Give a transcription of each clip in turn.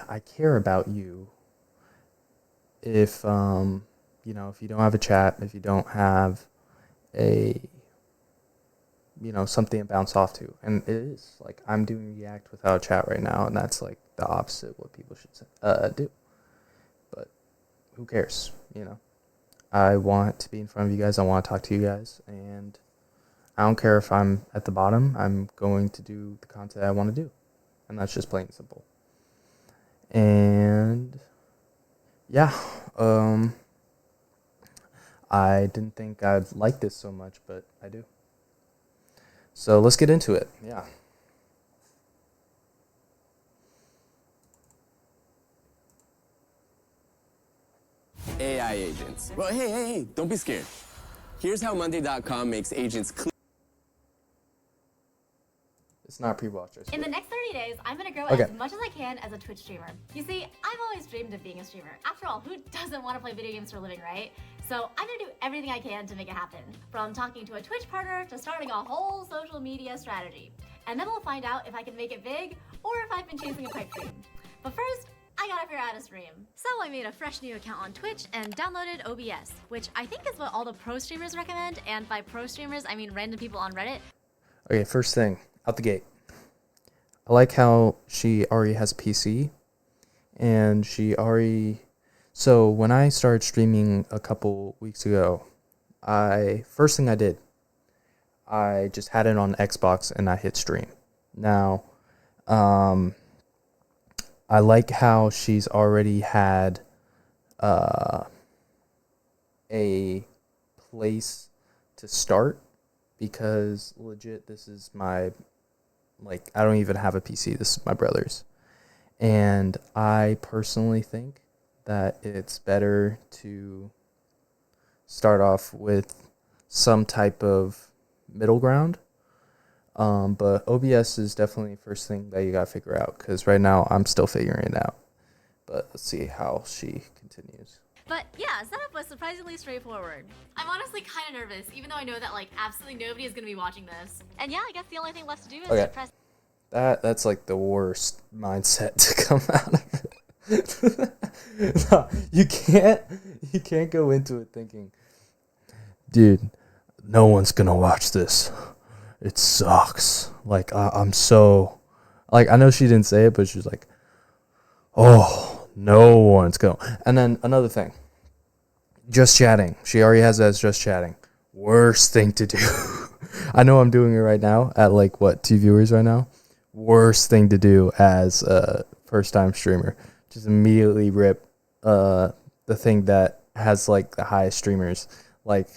I care about you if if you don't have a chat, if you don't have a something to bounce off to. And it is like I'm doing React without a chat right now, and that's like the opposite what people should do. But who cares? I want to be in front of you guys. I want to talk to you guys, and I don't care if I'm at the bottom. I'm going to do the content I want to do, and that's just plain and simple. And yeah, I didn't think I'd like this so much, but I do. So let's get into it. Yeah. AI agents. Well, hey, don't be scared. Here's how Monday.com makes agents clear. It's not pre-watch. In the next 30 days, I'm gonna grow as much as I can as a Twitch streamer. You see, I've always dreamed of being a streamer. After all, who doesn't want to play video games for a living, right? So I'm gonna do everything I can to make it happen. From talking to a Twitch partner to starting a whole social media strategy. And then we'll find out if I can make it big or if I've been chasing a pipe dream. But first, I gotta figure out how to stream. So I made a fresh new account on Twitch and downloaded OBS, which I think is what all the pro streamers recommend. And by pro streamers, I mean random people on Reddit. Okay, first thing, out the gate. I like how she already has a PC, and so when I started streaming a couple weeks ago, first thing I did, I just had it on Xbox and I hit stream. Now, I like how she's already had a place to start, because legit, this is my, I don't even have a PC. This is my brother's. And I personally think that it's better to start off with some type of middle ground. But OBS is definitely the first thing that you gotta figure out, because right now I'm still figuring it out. But let's see how she continues. But yeah, setup was surprisingly straightforward. I'm honestly kind of nervous, even though I know that absolutely nobody is going to be watching this. And yeah, I guess the only thing left to do is to press... That's like the worst mindset to come out of it. No, you can't go into it thinking, dude, no one's gonna watch this. It sucks. I'm so... I know she didn't say it, but she's like, oh, no one's going. And then another thing, just chatting. She already has that as just chatting. Worst thing to do. I know I'm doing it right now at 2 viewers right now. Worst thing to do as a first time streamer. Just immediately rip the thing that has the highest streamers, like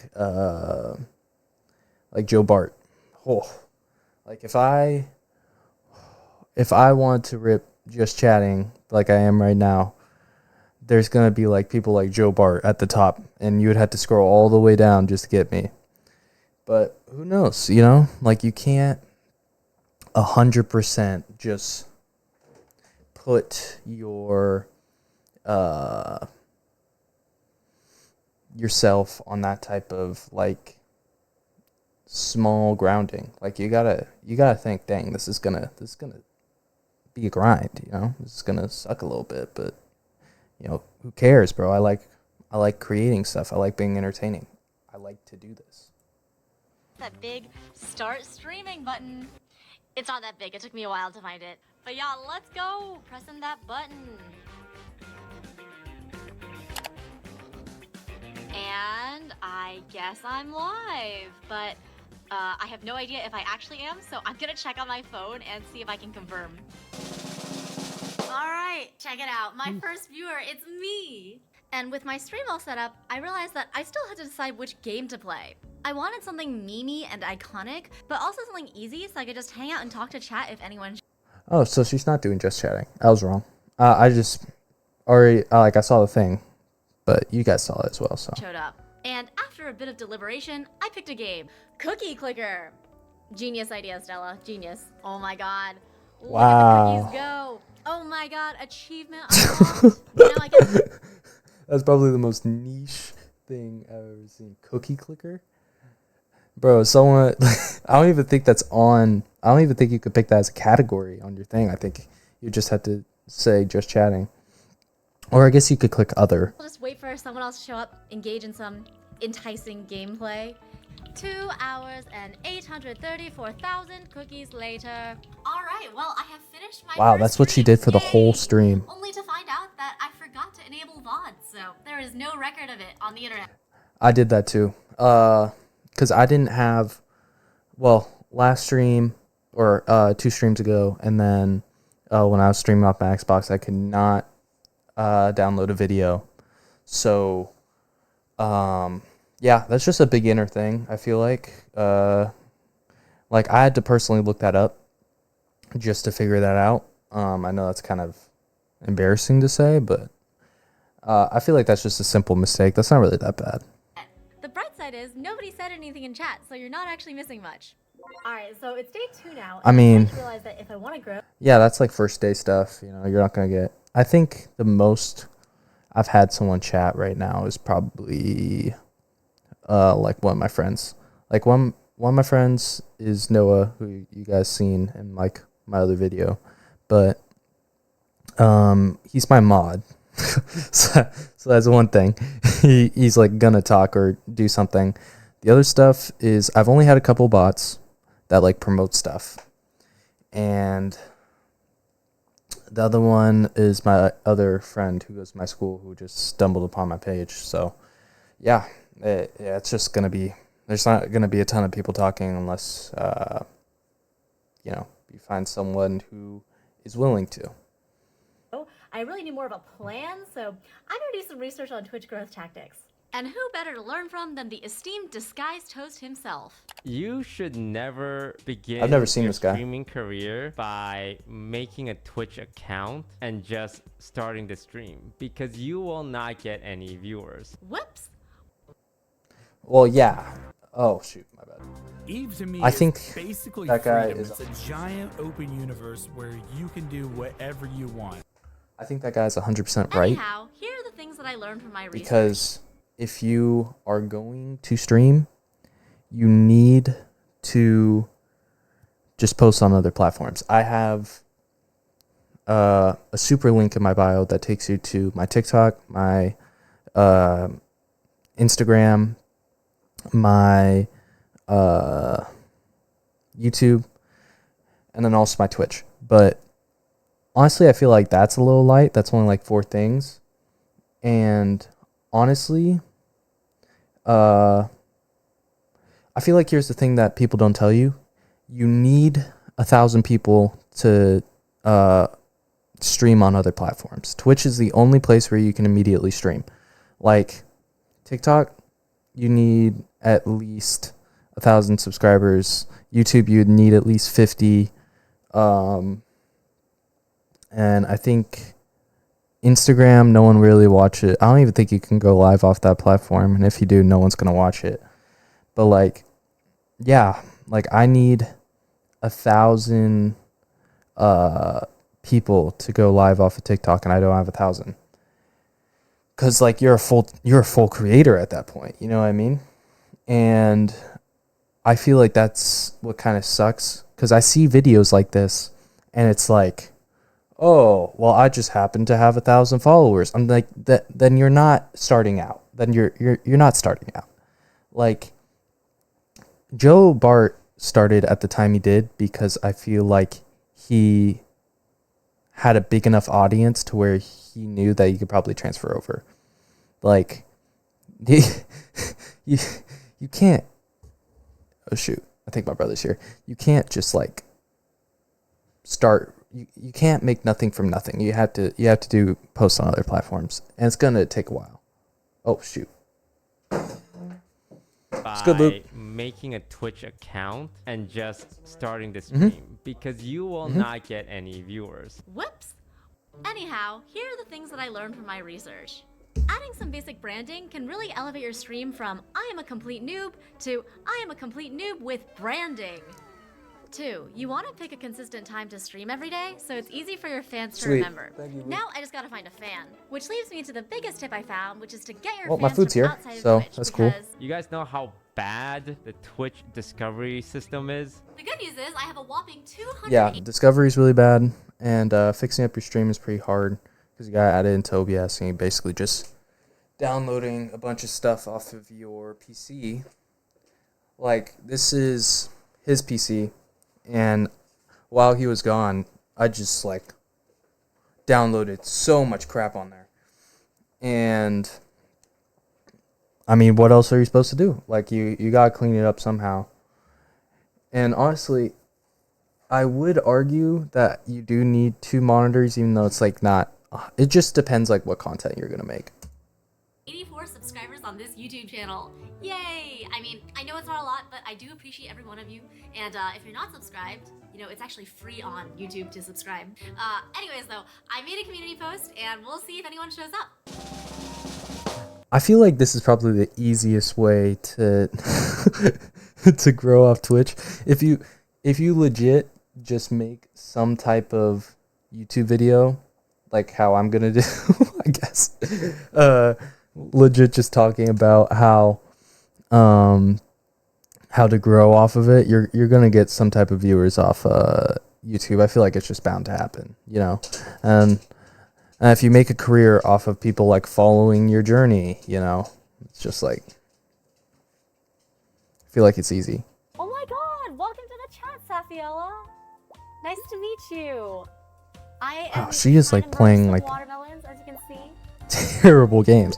Joe Bart. Oh, if I want to rip just chatting like I am right now, there's gonna be people like Joe Bart at the top, and you would have to scroll all the way down just to get me. But who knows, you can't 100% just put yourself on that type of small grounding. You gotta think, dang, this is gonna be a grind, this is gonna suck a little bit, but who cares, bro? I like creating stuff. I like being entertaining. I like to do this. That big start streaming button. It's not that big. It took me a while to find it. But yeah, let's go. Pressing that button. And I guess I'm live. But I have no idea if I actually am, so I'm gonna check on my phone and see if I can confirm. Alright, check it out. My first viewer, it's me! And with my stream all set up, I realized that I still had to decide which game to play. I wanted something memey and iconic, but also something easy so I could just hang out and talk to chat if anyone... Oh, so she's not doing just chatting. I was wrong. I just already, I saw the thing, but you guys saw it as well, so... ...showed up. And after a bit of deliberation, I picked a game. Cookie Clicker! Genius idea, Stella. Genius. Oh my god. Wow. Look at the cookies go. Oh my god, achievement unlocked. I guess... That's probably the most niche thing I've ever seen. Cookie Clicker? Bro, someone... I don't even think that's on... I don't even think you could pick that as a category on your thing. I think you just have to say just chatting. Or I guess you could click other. We'll just wait for someone else to show up, engage in some enticing gameplay. 2 hours and 834,000 cookies later. All right, well, I have finished my Wow, first that's what she stream. did for the Yay! whole stream. Only to find out that I forgot to enable VOD, so there is no record of it on the internet. I did that too. Because I didn't have, well, last stream or 2 streams ago, and then when I was streaming off my Xbox, I could not download a video. So, yeah, that's just a beginner thing, I feel like. Like, I had to personally look that up just to figure that out. I know that's kind of embarrassing to say, but I feel like that's just a simple mistake. That's not really that bad. The bright side is nobody said anything in chat, so you're not actually missing much. All right, so it's day 2 now. I mean, I just realized that if I want to grow, yeah, that's like first day stuff. You know, you're not going to get... I think the most I've had someone chat right now is probably like one of my friends. Like one of my friends is Noah, who you guys seen in like my other video. But he's my mod. so that's one thing. He's like gonna talk or do something. The other stuff is I've only had a couple bots that like promote stuff, and the other one is my other friend who goes to my school who just stumbled upon my page. So yeah, it's just gonna be, there's not gonna be a ton of people talking unless you know, you find someone who is willing to. I really need more of a plan, so I'm gonna do some research on Twitch growth tactics. And who better to learn from than the esteemed disguised host himself? You should never begin I've never seen your this guy. streaming career by making a Twitch account and just starting the stream, because you will not get any viewers. Whoops. Well, yeah. Oh shoot, my bad. Eve to me I is think basically that guy freedom. is It's a giant open universe where you can do whatever you want. I think that guy's 100% right. Anyhow, here are the things that I learned from my research. Because if you are going to stream, you need to just post on other platforms. I have a super link in my bio that takes you to my TikTok, my Instagram, my YouTube, and then also my Twitch. But honestly, I feel like that's a little light. That's only like 4 things. And honestly, I feel like here's the thing that people don't tell you. You need 1,000 people to stream on other platforms. Twitch is the only place where you can immediately stream. Like TikTok, you need at least 1,000 subscribers. YouTube, you'd need at least 50. And I think Instagram, no one really watch it. I don't even think you can go live off that platform. And if you do, no one's going to watch it. But like, yeah, like I need 1,000 people to go live off of TikTok, and I don't have 1,000. Cause like you're a full creator at that point. You know what I mean? And I feel like that's what kind of sucks. Cause I see videos like this and it's like, oh, well, I just happen to have 1,000 followers. I'm like, then you're not starting out. Then you're not starting out. Like Joe Bart started at the time he did because I feel like he had a big enough audience to where he knew that he could probably transfer over. Like, you can't. Oh shoot! I think my brother's here. You can't just like start. You can't make nothing from nothing. You have to do posts on other platforms, and it's gonna take a while. Oh shoot! By good, Luke. making a Twitch account and just starting the stream, because you will not get any viewers. Whoops. Anyhow, here are the things that I learned from my research. Adding some basic branding can really elevate your stream from I am a complete noob to I am a complete noob with branding. 2, you want to pick a consistent time to stream every day, so it's easy for your fans to Sweet. remember. Thank you, Luke. Now I just gotta find a fan, which leads me to the biggest tip I found, which is to get your Well, my fans food's from here, outside so of Twitch, that's cool. because You guys know how bad the Twitch discovery system is? the good news is I have a whopping 200. Yeah, Discovery's really bad. and fixing up your stream is pretty hard because you gotta add it into OBS, and you basically just downloading a bunch of stuff off of your PC. Like, this is his PC, and while he was gone, I just, like, downloaded so much crap on there. And, I mean, what else are you supposed to do? Like, you gotta clean it up somehow. And honestly, I would argue that you do need 2 monitors, even though it's, like, not... It just depends, like, what content you're gonna make. 84 subscribers on this YouTube channel. Yay! I mean, I know it's not a lot, but I do appreciate every one of you. And if you're not subscribed, you know, it's actually free on YouTube to subscribe. Anyways, though, I made a community post, and we'll see if anyone shows up. I feel like this is probably the easiest way to to grow off Twitch. If you legit just make some type of YouTube video, like how I'm gonna do, I guess. Legit just talking about how to grow off of it, you're gonna get some type of viewers off YouTube. I feel like it's just bound to happen, you know. And if you make a career off of people like following your journey, you know, it's just like, I feel like it's easy. Oh my god, welcome to the chat, Safiola. Nice to meet you. I am She is like playing like watermelons, as you can see. terrible games.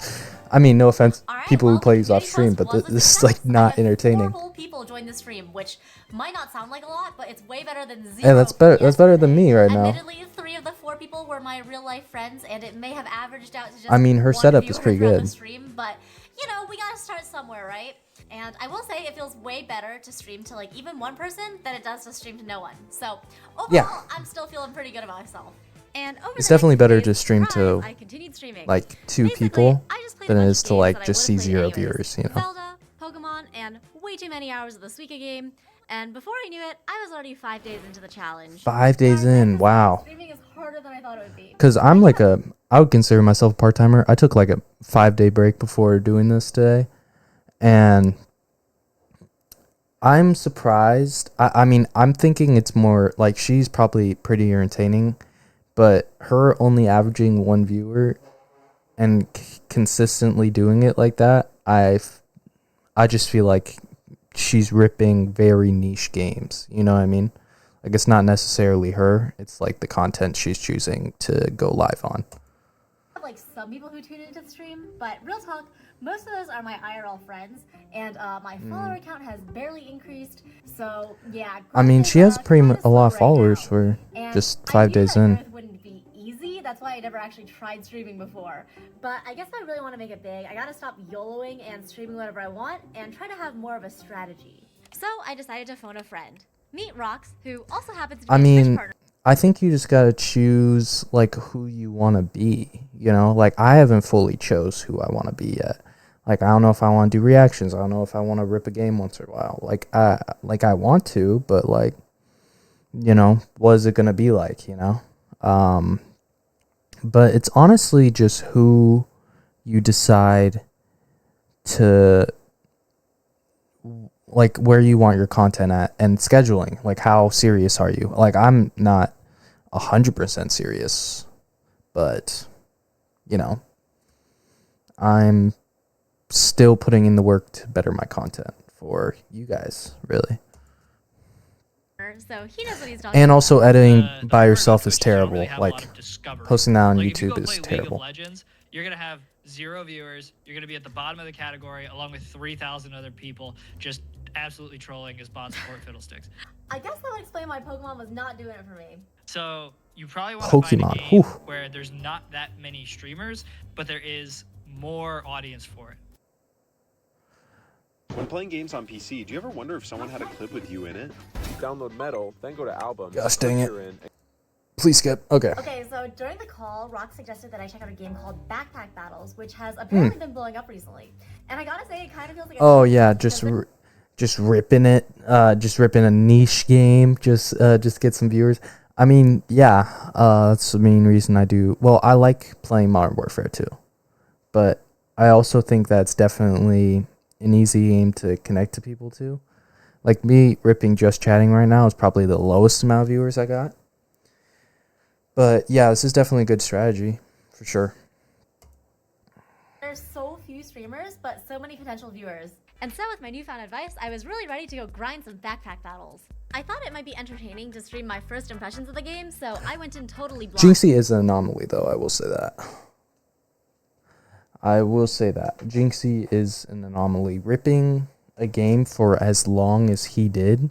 I mean, no offense, All right, people well, who play these off community stream, post but was a this is success. like not I had entertaining. 4 whole people joined the stream, which might not sound like a lot, but it's way better than 0. Hey, that's better than me right now. Admittedly, 3 of the 4 people were my real life friends, and it may have averaged out to just I mean, her 1 setup is viewer pretty throughout good. the stream, but you know, we gotta start somewhere, right? And I will say it feels way better to stream to like even 1 person than it does to stream to no one. So overall, Yeah. I'm still feeling pretty good about myself. And over It's the definitely next better few to days, stream to, I continued streaming. like 2 Basically, people I just played a than it bunch is of to games like that I just see would've played 0 anyways. viewers, you know. Zelda, Pokemon, and way too many hours of the Suika game. And before I knew it, I was already 5 days into the challenge. 5 days in, wow. Streaming is harder than I thought it would be. Because I'm like I would consider myself a part-timer. I took like a 5-day break before doing this today. And I'm surprised. I mean, I'm thinking it's more like she's probably pretty entertaining, but her only averaging 1 viewer and consistently doing it like that, I just feel like she's ripping very niche games. You know what I mean? Like, it's not necessarily her. It's like the content she's choosing to go live on. Like some people who tune into the stream, but real talk, most of those are my IRL friends, and my follower count has barely increased. So yeah, I mean, growth she is, has pretty kinda a lot of slow right followers now. for And just I 5 knew days that in. growth wouldn't be easy. That's why I never actually tried streaming before. But I guess if I really want to make it big, I gotta stop YOLOing and streaming whatever I want and try to have more of a strategy. So I decided to phone a friend. Meet Rox, who also happens to be I a Twitch mean, partner. I think you just gotta choose like who you want to be. You know, like I haven't fully chose who I want to be yet. Like I don't know if I want to do reactions. I don't know if I want to rip a game once in a while. Like I want to, but like, you know, what is it gonna be like? You know, but it's honestly just who you decide to, like, where you want your content at, and scheduling. Like, how serious are you? Like, I'm not 100% serious, but you know, I'm still putting in the work to better my content for you guys, really. So he knows what he's talking And about. also editing The by part of yourself Twitch is you don't terrible. really have a lot Like, of discovery. posting that on Like, if you YouTube go is play League terrible. of Legends, you're gonna have 0 viewers. You're gonna be at the bottom of the category, along with 3,000 other people, just absolutely trolling as bot support fiddlesticks. I guess that would explain why Pokemon was not doing it for me. So you probably want to find Pokemon, a game whew. where there's not that many streamers, but there is more audience for it. When playing games on PC, do you ever wonder if someone had a clip with you in it? Download Metal, then go to Albums. Gosh dang it. put your in- Please skip. Okay. Okay, so during the call, Rock suggested that I check out a game called Backpack Battles, which has apparently been blowing up recently. And I gotta say, it kind of feels like a Oh challenge yeah, because just ripping it. Just ripping a niche game. Just get some viewers. I mean, yeah. That's the main reason I do. Well, I like playing Modern Warfare too, but I also think that's definitely an easy game to connect to people to. Like me ripping Just Chatting right now is probably the lowest amount of viewers I got. But yeah, this is definitely a good strategy for sure. There's so few streamers, but so many potential viewers. And so with my newfound advice, I was really ready to go grind some backpack battles. I thought it might be entertaining to stream my first impressions of the game, so I went in totally blind. Jinxie is an anomaly, though. I will say that. Jinxie is an anomaly. Ripping a game for as long as he did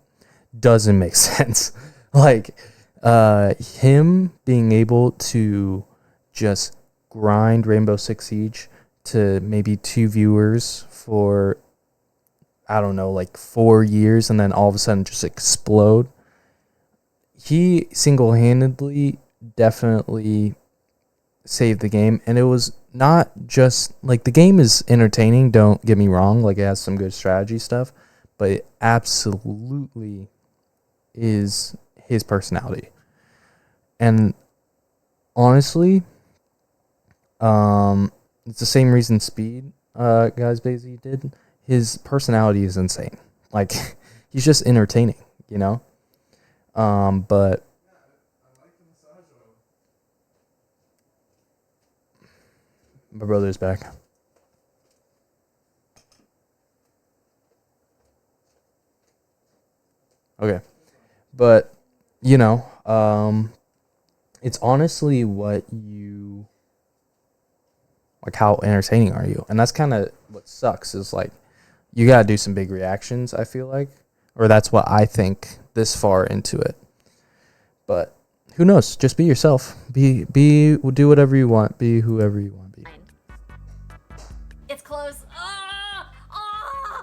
doesn't make sense. Like, him being able to just grind Rainbow Six Siege to maybe 2 viewers for, I don't know, like 4 years, and then all of a sudden just explode. He single-handedly definitely saved the game, and it was not just like, the game is entertaining, don't get me wrong, like it has some good strategy stuff, but it absolutely is his personality. And honestly, it's the same reason Speed guys basically did. His personality is insane. Like, he's just entertaining, you know? But my brother's back. Okay. But, you know, it's honestly what you, like, how entertaining are you? And that's kind of what sucks, is like, you gotta do some big reactions, I feel like. Or that's what I think this far into it. But who knows? Just be yourself. Do whatever you want. Be whoever you want to be. It's close.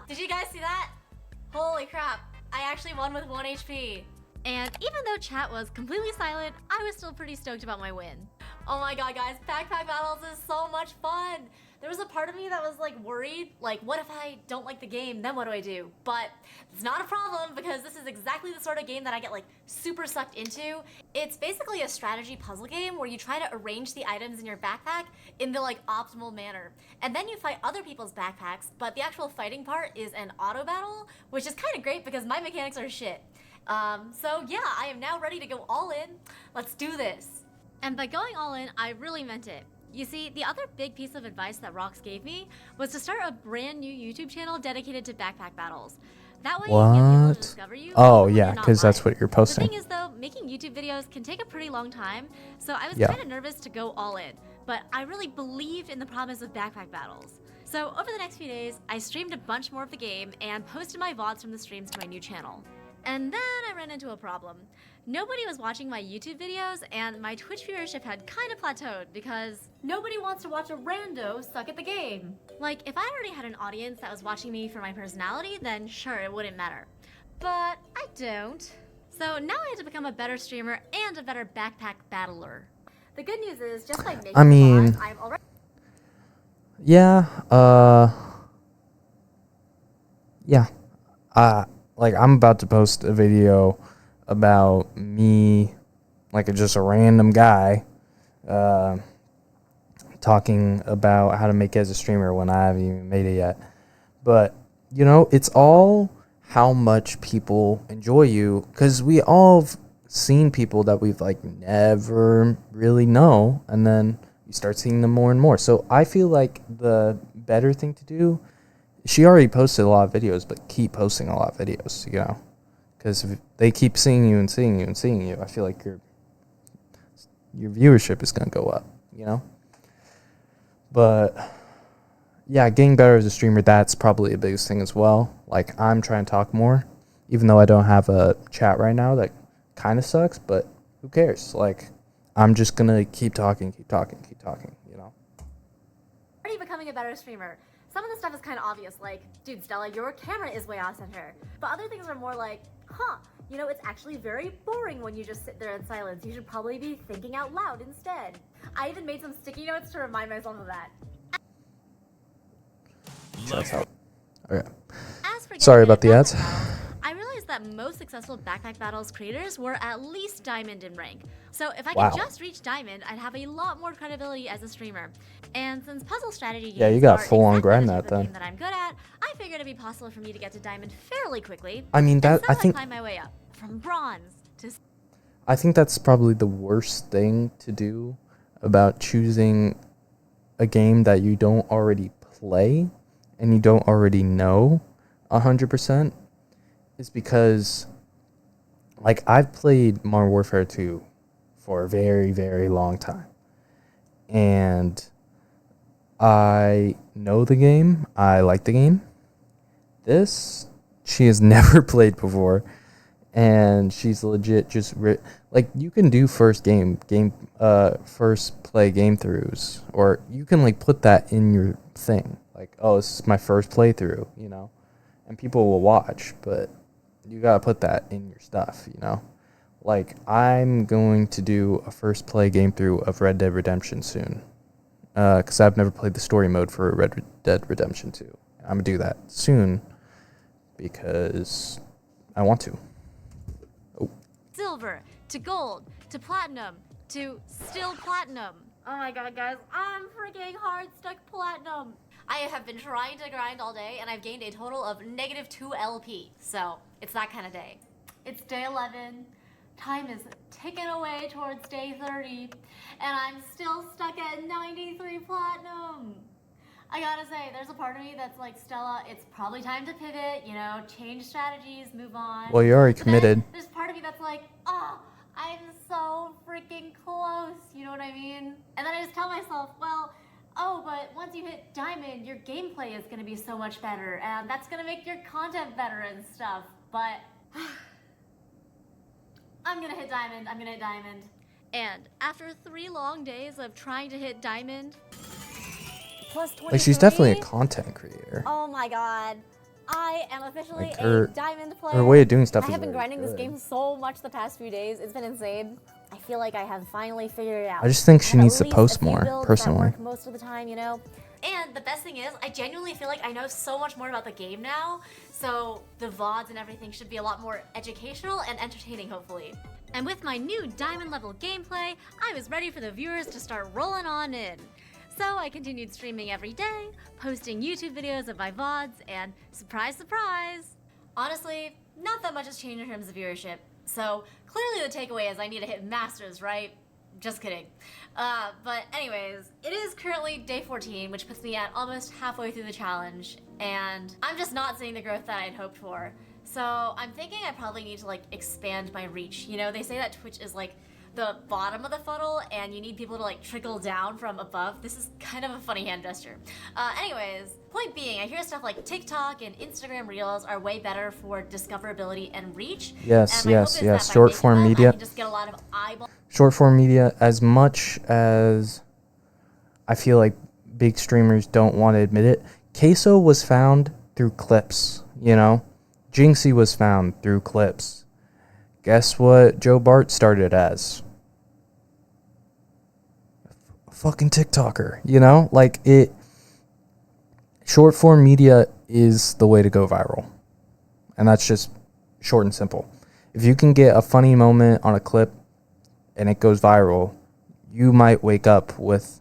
Did you guys see that? Holy crap. I actually won with 1 HP. And even though chat was completely silent, I was still pretty stoked about my win. Oh my god, guys, backpack battles is so much fun. There was a part of me that was like worried, like what if I don't like the game, then what do I do? But it's not a problem, because this is exactly the sort of game that I get like super sucked into. It's basically a strategy puzzle game where you try to arrange the items in your backpack in the like optimal manner. And then you fight other people's backpacks, but the actual fighting part is an auto battle, which is kind of great because my mechanics are shit. So yeah, I am now ready to go all in. Let's do this. And by going all in, I really meant it. You see, the other big piece of advice that Rox gave me was to start a brand new YouTube channel dedicated to backpack battles. That way you can get people to discover you. Oh yeah, because that's what you're posting. The thing is though, making YouTube videos can take a pretty long time, so I was kind of nervous to go all in. But I really believed in the promise of backpack battles. So over the next few days, I streamed a bunch more of the game and posted my VODs from the streams to my new channel. And then I ran into a problem. Nobody was watching my YouTube videos, and my Twitch viewership had kind of plateaued because nobody wants to watch a rando suck at the game. Like, if I already had an audience that was watching me for my personality, then sure, it wouldn't matter. But I don't. So now I had to become a better streamer and a better backpack battler. The good news is, just by making VODs, I'm already... Like, I'm about to post a video about me, like just a random guy, talking about how to make it as a streamer when I haven't even made it yet. But, you know, it's all how much people enjoy you, because we all have seen people that we've, like, never really know, and then you start seeing them more and more. So I feel like the better thing to do, she already posted a lot of videos, but keep posting a lot of videos, you know, because if they keep seeing you and seeing you and seeing you, I feel like your viewership is going to go up, you know. But yeah, getting better as a streamer, that's probably the biggest thing as well. Like, I'm trying to talk more, even though I don't have a chat right now. That kind of sucks, but who cares? Like, I'm just going to keep talking, you know. Already becoming a better streamer. Some of the stuff is kind of obvious, like, dude, Stella, your camera is way off center. But other things are more like, you know, it's actually very boring when you just sit there in silence. You should probably be thinking out loud instead. I even made some sticky notes to remind myself of that. Okay. Sorry about the ads. I realized that most successful backpack battles creators were at least diamond in rank. So if I could just reach diamond, I'd have a lot more credibility as a streamer. And since puzzle strategy games you got full on grind that then. That I'm good at, I figured it'd be possible for me to get to diamond fairly quickly. I mean, that so I think climbed my way up from bronze to. I think that's probably the worst thing to do about choosing a game that you don't already play and you don't already know 100% is because, like, I've played Modern Warfare 2 for a very, very long time. And I know the game. I like the game. This, she has never played before. And she's legit just like, you can do first play game throughs, or you can like put that in your thing, like, oh, this is my first playthrough, you know, and people will watch, but you gotta put that in your stuff, you know. Like, I'm going to do a first play game through of Red Dead Redemption soon, because I've never played the story mode for Red Dead Redemption 2. I'm gonna do that soon because I want to. Silver to gold to platinum to still platinum. Oh my god, guys, I'm freaking hard stuck platinum. I have been trying to grind all day and I've gained a total of -2 LP. So it's that kind of day. It's day 11. Time is ticking away towards day 30 and I'm still stuck at 93 platinum. I gotta say, there's a part of me that's like, Stella, it's probably time to pivot, you know, change strategies, move on. Well, you're already committed. There's part of me that's like, oh, I'm so freaking close, you know what I mean? And then I just tell myself, well, oh, but once you hit diamond, your gameplay is gonna be so much better, and that's gonna make your content better and stuff. But I'm gonna hit diamond, And after 3 long days of trying to hit diamond, Plus 23? Like, she's definitely a content creator. Oh my god. I am officially Like, a diamond player. her way of doing stuff I is have been very grinding this good. game so much the past few days. It's been insane. I feel like I have finally figured it out. I just think she have needs at to least post a few more, builds that personally. work most of the time, you know? and the best thing is, I genuinely feel like I know so much more about the game now, so the VODs and everything should be a lot more educational and entertaining, hopefully. And with my new diamond level gameplay, I was ready for the viewers to start rolling on in. So I continued streaming every day, posting YouTube videos of my VODs, and surprise, surprise! Honestly, not that much has changed in terms of viewership. So clearly the takeaway is I need to hit masters, right? Just kidding. But anyways, it is currently day 14, which puts me at almost halfway through the challenge, and I'm just not seeing the growth that I'd hoped for. So I'm thinking I probably need to like expand my reach. You know, they say that Twitch is like the bottom of the funnel and you need people to like trickle down from above. This is kind of a funny hand gesture. Anyways, point being, I hear stuff like TikTok and Instagram Reels are way better for discoverability and reach. Yes, and my hope yes, is yes. that by Short making form them, media. I can just get a lot of eyeballs. Short form media, as much as I feel like big streamers don't want to admit it, Queso was found through clips, you know? Jinxie was found through clips. Guess what Joe Bart started as? A fucking TikToker, you know? Like, it... Short form media is the way to go viral. And that's just short and simple. If you can get a funny moment on a clip and it goes viral, you might wake up with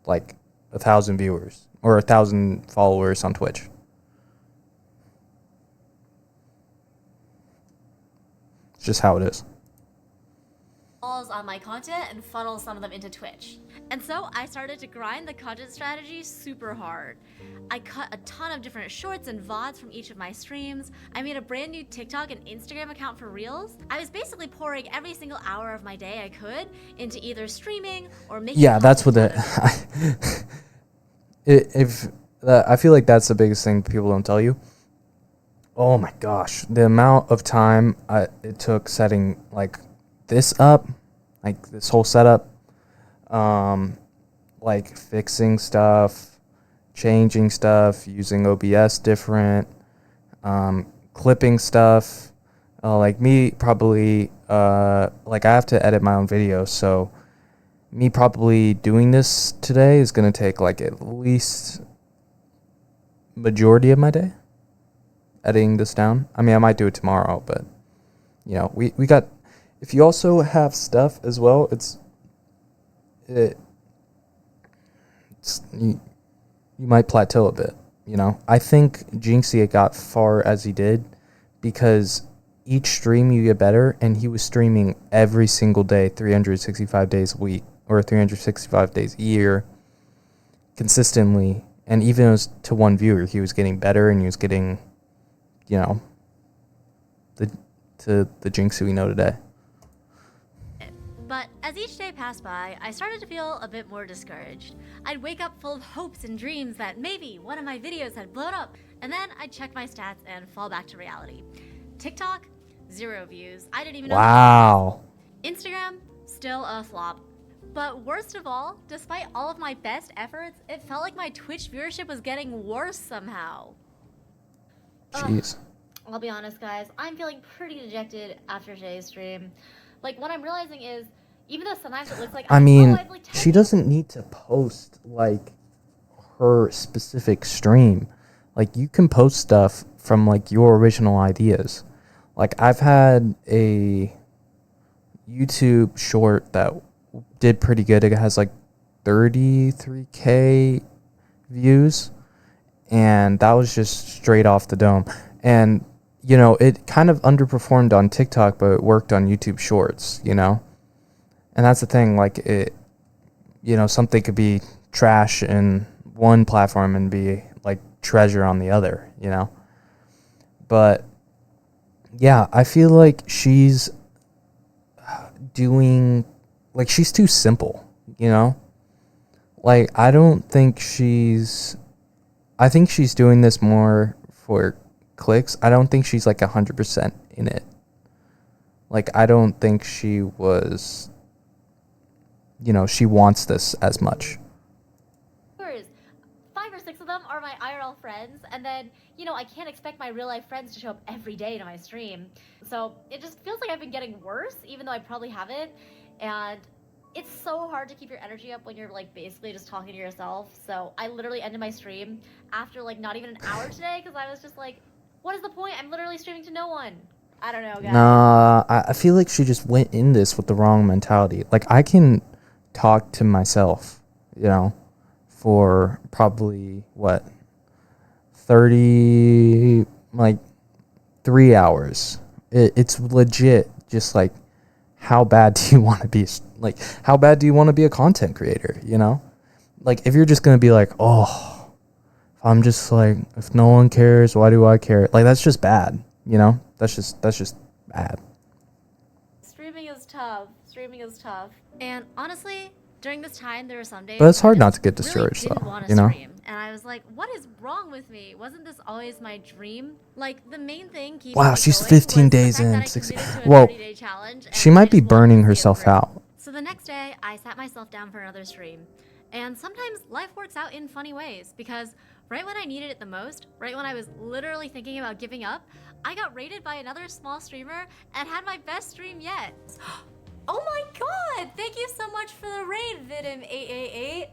like 1,000 viewers or 1,000 followers on Twitch. It's just how it is. On my content and funnel some of them into Twitch. And so I started to grind the content strategy super hard. I cut a ton of different shorts and VODs from each of my streams. I made a brand new TikTok and Instagram account for Reels. I was basically pouring every single hour of my day I could into either streaming or making that's what I feel like that's the biggest thing people don't tell you. Oh my gosh, the amount of time it took setting like this up, like this whole setup, like fixing stuff, changing stuff, using OBS different, clipping stuff, like me probably, like I have to edit my own videos, so me probably doing this today is going to take like at least majority of my day, editing this down. I mean, I might do it tomorrow, but you know, we got, if you also have stuff as well, you might plateau a bit, you know. I think Jinxie got far as he did because each stream you get better, and he was streaming every single day, 365 days a week, or 365 days a year, consistently. And even as to one viewer, he was getting better, and he was getting, you know, the Jinx we know today. But as each day passed by, I started to feel a bit more discouraged. I'd wake up full of hopes and dreams that maybe one of my videos had blown up, and then I'd check my stats and fall back to reality. TikTok, 0 views. I didn't even know. Wow. Instagram, still a flop. But worst of all, despite all of my best efforts, it felt like my Twitch viewership was getting worse somehow. Jeez. I'll be honest, guys, I'm feeling pretty dejected after today's stream. Like, what I'm realizing is, even though sometimes it looks like I mean, she doesn't need to post, like, her specific stream. Like, you can post stuff from, like, your original ideas. Like, I've had a YouTube short that did pretty good. It has, like, 33K views. And that was just straight off the dome. And, you know, it kind of underperformed on TikTok, but it worked on YouTube Shorts, you know? And that's the thing, like, it, you know, something could be trash in one platform and be, like, treasure on the other, you know? But, yeah, I feel like she's doing, like, she's too simple, you know? Like, I think she's doing this more for clicks. I don't think she's, like, 100% in it. Like, I don't think she was, you know, she wants this as much. 5 or 6 of them are my IRL friends, and then, you know, I can't expect my real life friends to show up every day to my stream. So it just feels like I've been getting worse, even though I probably haven't. And it's so hard to keep your energy up when you're, like, basically just talking to yourself. So I literally ended my stream after, like, not even an hour today, because I was just like, what is the point? I'm literally streaming to no one. I don't know, guys. Nah, I feel like she just went in this with the wrong mentality. Like, I can talk to myself, you know, for probably, 3 hours. It's legit just, like, how bad do you want to be? Like, how bad do you want to be a content creator, you know? Like, if you're just going to be like, oh, I'm just like, if no one cares, why do I care? Like, that's just bad, you know? That's just bad. Streaming is tough. And honestly, during this time, there were some days. But it's hard when I not to get really discouraged, didn't though, wanna you know? stream. And I was like, what is wrong with me? Wasn't this always my dream? Like, the main thing keeping Wow, me she's going 15 was the days fact that in. I committed to a Whoa. 30-day challenge, She and might I be just wanted burning to see it herself through. out. So the next day, I sat myself down for another stream. And sometimes life works out in funny ways, because right when I needed it the most, right when I was literally thinking about giving up, I got raided by another small streamer and had my best stream yet. Oh my god! Thank you so much for the raid, Vidim888.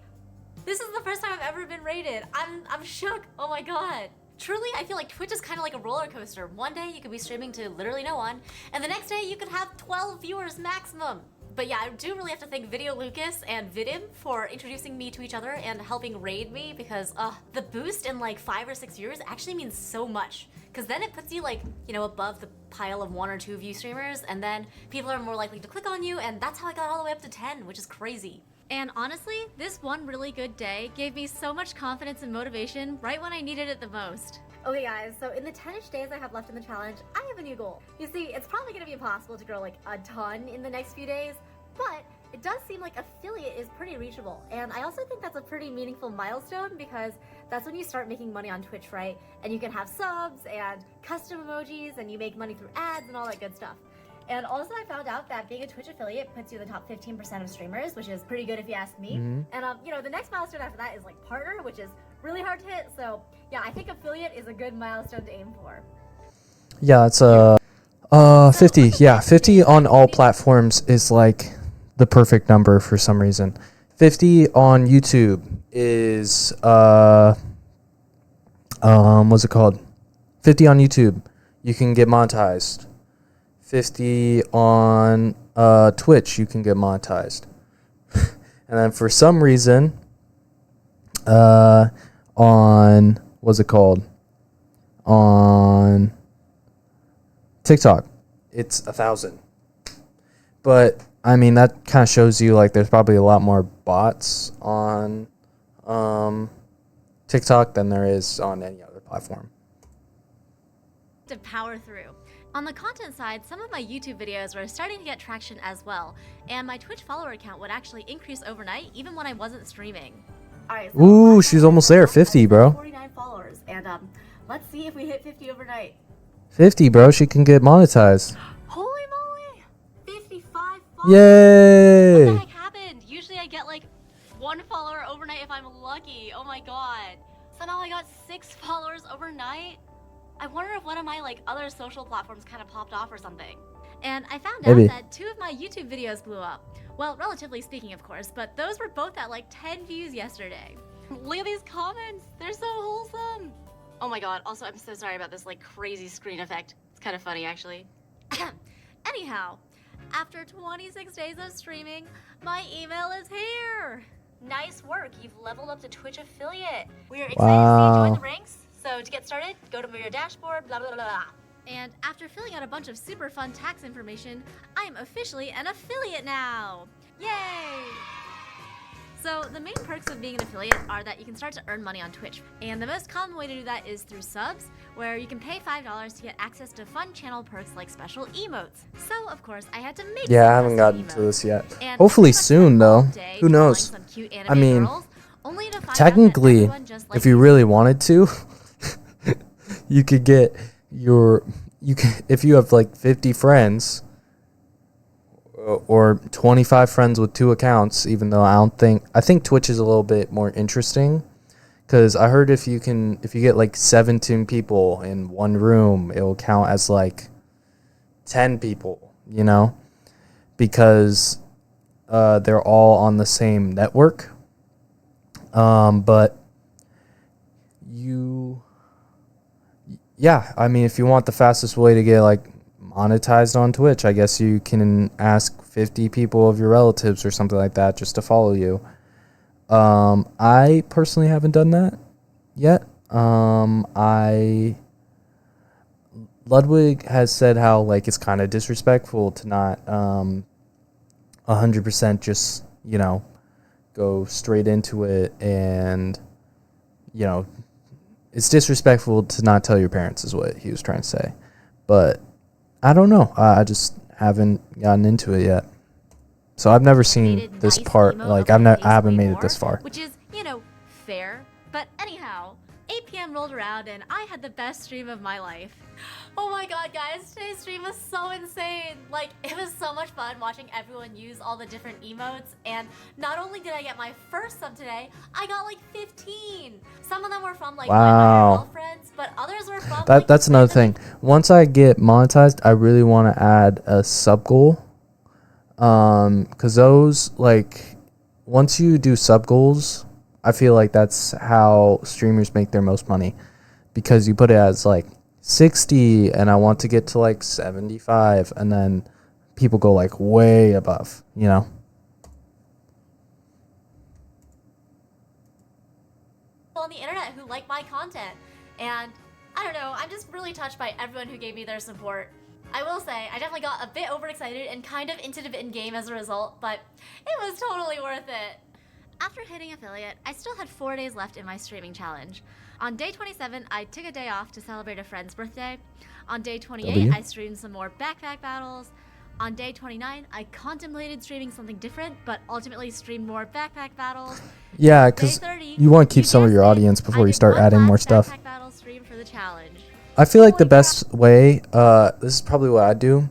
This is the first time I've ever been raided. I'm shook. Oh my god. Truly, I feel like Twitch is kind of like a roller coaster. One day you could be streaming to literally no one, and the next day you could have 12 viewers maximum. But yeah, I do really have to thank Video Lucas and Vidim for introducing me to each other and helping raid me, because the boost in like 5 or 6 viewers actually means so much. Because then it puts you, like, you know, above the pile of 1 or 2 view streamers, and then people are more likely to click on you, and that's how I got all the way up to 10, which is crazy. And honestly, this one really good day gave me so much confidence and motivation right when I needed it the most. Okay guys, so in the 10-ish days I have left in the challenge, I have a new goal. You see, it's probably gonna be impossible to grow like a ton in the next few days, but it does seem like affiliate is pretty reachable. And I also think that's a pretty meaningful milestone, because that's when you start making money on Twitch, right? And you can have subs and custom emojis, and you make money through ads and all that good stuff. And also I found out that being a Twitch affiliate puts you in the top 15% of streamers, which is pretty good if you ask me. And you know, the next milestone after that is like partner, which is really hard to hit. So yeah, I think affiliate is a good milestone to aim for. Yeah, it's 50. Yeah, 50 on all platforms is like the perfect number for some reason. 50 on YouTube is what's it called? 50 on YouTube, you can get monetized. 50 on Twitch, you can get monetized. And then for some reason, on what's it called? On TikTok, it's 1,000. But I mean, that kind of shows you like there's probably a lot more bots on TikTok than there is on any other platform. To power through. On the content side, some of my YouTube videos were starting to get traction as well, and my Twitch follower count would actually increase overnight even when I wasn't streaming. Alright, so Ooh, she's almost there. 50, bro. 49 followers, and let's see if we hit 50 overnight. 50, bro. She can get monetized. Holy moly! 55 followers! Yay! What the heck happened? Usually I get like 1 follower overnight if I'm lucky. Oh my god. Somehow I got 6 followers overnight? I wonder if one of my like other social platforms kind of popped off or something. And I found Maybe. out that 2 of my YouTube videos blew up. Well, relatively speaking, of course, but those were both at like 10 views yesterday. Look at these comments. They're so wholesome. Oh my god. Also, I'm so sorry about this like crazy screen effect. It's kind of funny, actually. Anyhow, after 26 days of streaming, my email is here. Nice work. You've leveled up to Twitch affiliate. We are excited to see you join the ranks. So to get started, go to your dashboard, blah, blah, blah, blah. And after filling out a bunch of super fun tax information, I am officially an affiliate now. Yay! So the main perks of being an affiliate are that you can start to earn money on Twitch. And the most common way to do that is through subs, where you can pay $5 to get access to fun channel perks like special emotes. So of course I had to make Yeah, I some haven't custom gotten to emotes. this yet. And Hopefully I pretty much soon, spent all though. day Who drawing knows? some cute I anime mean, girls, only to find out that technically, everyone just likes if you really wanted to, you could get if you have like 50 friends or 25 friends with 2 accounts, even though I think Twitch is a little bit more interesting, because I heard if you get like 17 people in one room, it'll count as like 10 people, you know, because they're all on the same network. But yeah, I mean, if you want the fastest way to get like monetized on Twitch, I guess you can ask 50 people of your relatives or something like that just to follow you. I personally haven't done that yet. Ludwig has said how like it's kind of disrespectful to not 100% just, you know, go straight into it, and you know, it's disrespectful to not tell your parents is what he was trying to say. But I don't know. I just haven't gotten into it yet. So I've never seen this part. Like I haven't made it this far. Which is, you know, fair. But anyhow, 8 p.m. rolled around and I had the best stream of my life. Oh my god, guys, today's stream was so insane. Like, it was so much fun watching everyone use all the different emotes. And not only did I get my first sub today, I got like 15. Some of them were from like Wow. my girlfriends, but others were from That's another thing. Once I get monetized, I really want to add a sub goal. Because those, like, once you do sub goals, I feel like that's how streamers make their most money. Because you put it as like 60 and I want to get to like 75, and then people go like way above, you know? on the internet who like my content. And I don't know, I'm just really touched by everyone who gave me their support. I will say, I definitely got a bit overexcited and kind of into the in-game as a result, but it was totally worth it. After hitting affiliate, I still had 4 days left in my streaming challenge. On day 27, I took a day off to celebrate a friend's birthday. On day 28, I streamed some more backpack battles. On day 29, I contemplated streaming something different, but ultimately streamed more backpack battles. Yeah, because you want to keep some of your audience before you start adding more stuff. Backpack battle stream for the challenge. I feel like the best way, this is probably what I do.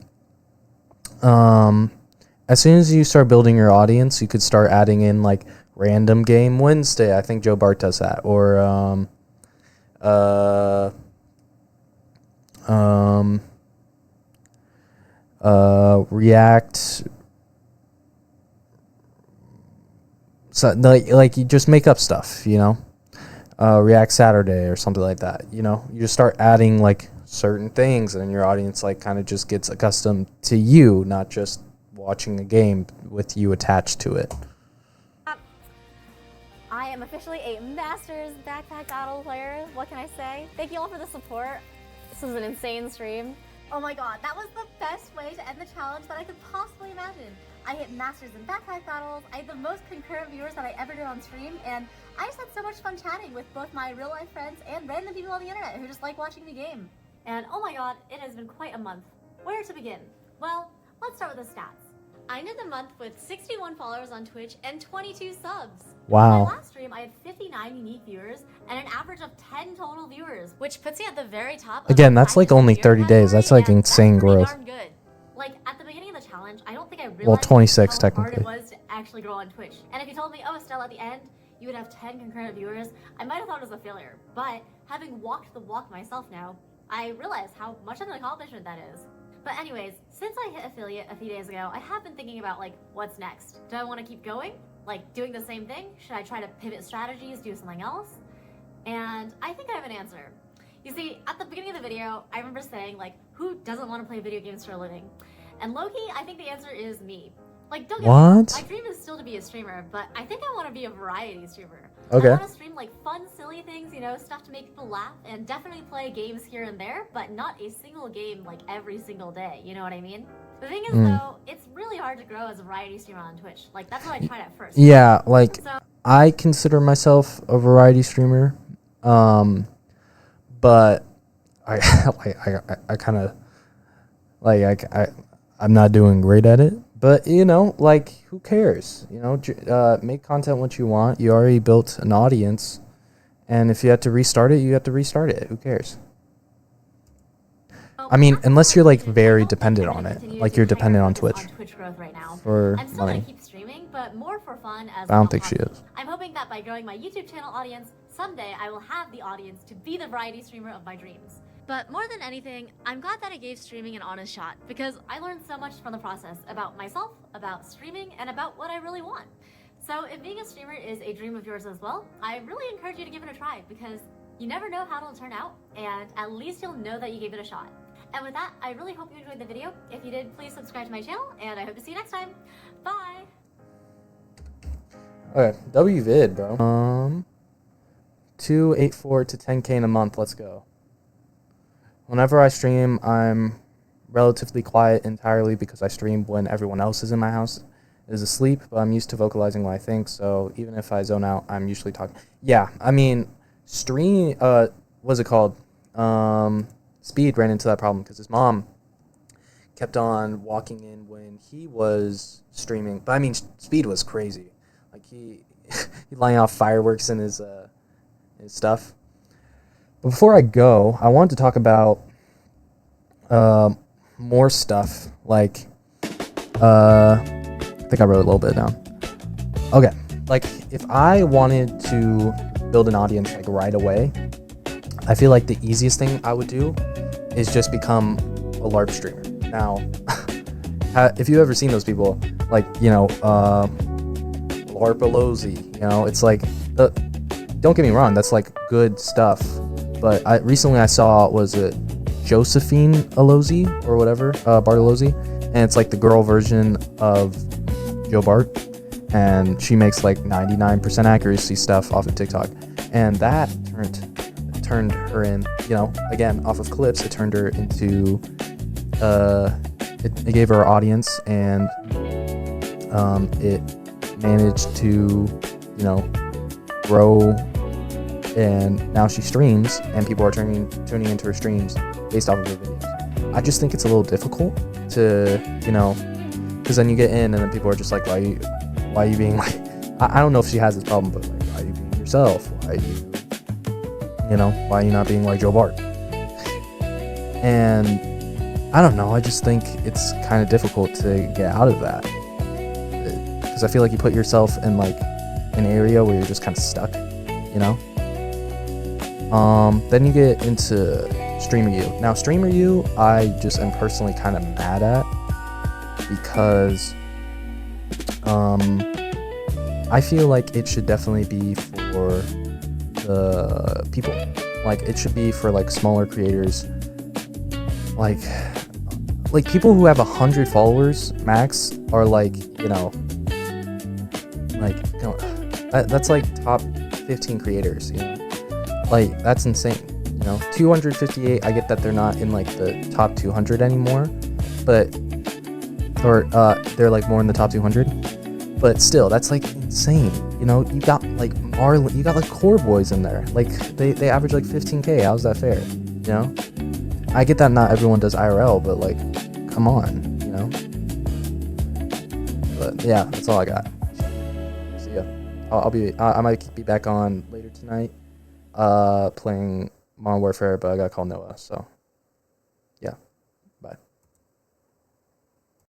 As soon as you start building your audience, you could start adding in like Random Game Wednesday. I think Joe Bart does that. Or React. So like you just make up stuff, you know. React Saturday or something like that. You know, you just start adding like certain things, and your audience like kind of just gets accustomed to you, not just watching a game with you attached to it. I am officially a Masters backpack battle player. What can I say? Thank you all for the support. This was an insane stream. Oh my god, that was the best way to end the challenge that I could possibly imagine. I hit masters in backpack battles, I had the most concurrent viewers that I ever did on stream, and I just had so much fun chatting with both my real life friends and random people on the internet who just like watching me game. And oh my god, it has been quite a month. Where to begin? Well, let's start with the stats. I ended the month with 61 followers on Twitch and 22 subs. Wow. My last stream, I had 59 unique viewers and an average of 10 total viewers, which puts me at the very top. Again, that's like only 30 days. That's like insane growth. Darn good. Like at the beginning of the challenge, I don't think I realized Well, 26 how technically. hard it was to actually grow on Twitch. And if you told me, oh, Estelle, at the end, you would have 10 concurrent viewers, I might have thought it was a failure. But having walked the walk myself now, I realize how much of an accomplishment that is. But anyways, since I hit affiliate a few days ago, I have been thinking about like, what's next? Do I want to keep going? Like doing the same thing? Should I try to pivot strategies, do something else? And I think I have an answer. You see, at the beginning of the video, I remember saying like, who doesn't want to play video games for a living? And low-key, I think the answer is me. Like, don't get me wrong, my dream is still to be a streamer, but I think I want to be a variety streamer. Okay. I want to stream like fun, silly things, you know, stuff to make people laugh, and definitely play games here and there, but not a single game like every single day, you know what I mean? The thing is though, it's really hard to grow as a variety streamer on Twitch. Like, that's what I tried at first. Yeah, like, So, I consider myself a variety streamer, but I kind of, like, I'm not doing great at it. But, you know, like, who cares? You know, make content what you want. You already built an audience. And if you have to restart it, you have to restart it. Who cares? I mean, unless you're, like, very dependent on it. Like, you're dependent on Twitch. Growth right now. For I'm still money. gonna keep streaming, but more for fun as I don't well think she possible. is. I'm hoping that by growing my YouTube channel audience, someday I will have the audience to be the variety streamer of my dreams. But more than anything, I'm glad that I gave streaming an honest shot, because I learned so much from the process about myself, about streaming, and about what I really want. So if being a streamer is a dream of yours as well, I really encourage you to give it a try, because you never know how it'll turn out, and at least you'll know that you gave it a shot. And with that, I really hope you enjoyed the video. If you did, please subscribe to my channel, and I hope to see you next time. Bye! Okay, WVid, bro. 284 to 10K in a month. Let's go. Whenever I stream, I'm relatively quiet entirely because I stream when everyone else is in my house is asleep, but I'm used to vocalizing what I think, so even if I zone out, I'm usually talking. Yeah, I mean, what's it called? Speed ran into that problem because his mom kept on walking in when he was streaming. But I mean, Speed was crazy. Like he lighting off fireworks in his stuff. But before I go, I wanted to talk about more stuff. Like, I think I wrote a little bit down. Okay, like if I wanted to build an audience like right away, I feel like the easiest thing I would do is just become a LARP streamer. Now, if you've ever seen those people, like, you know, LARPalozzi, you know, it's like, don't get me wrong, that's like good stuff. But recently I saw, was it Josephine Alozzi or whatever, Bartolozzi, and it's like the girl version of Joe Bart, and she makes like 99% accuracy stuff off of TikTok, and that turned her in, you know, again, off of clips, it turned her into, it gave her an audience, and it managed to, you know, grow, and now she streams, and people are tuning into her streams based off of her videos. I just think it's a little difficult to, you know, because then you get in, and then people are just like, why are you being like, I don't know if she has this problem, but like, why are you being yourself? Why are you not being like Joe Bart? And I don't know, I just think it's kind of difficult to get out of that, because I feel like you put yourself in like an area where you're just kind of stuck, you know. Then you get into StreamerU. Now StreamerU, I just am personally kind of mad at, because I feel like it should definitely be for the people. Like, it should be for like smaller creators, like people who have 100 followers max are like, you know, like, you know, that's like top 15 creators, you know, like that's insane, You know, 258. I get that they're not in like the top 200 anymore, but or they're like more in the top 200. But still, that's like insane. You know, you got like Marlon, you got like Core Boys in there. Like they average like 15K. How's that fair? You know, I get that not everyone does IRL, but like, come on, you know. But yeah, that's all I got. See ya. I might be back on later tonight, playing Modern Warfare, but I gotta call Noah. So yeah.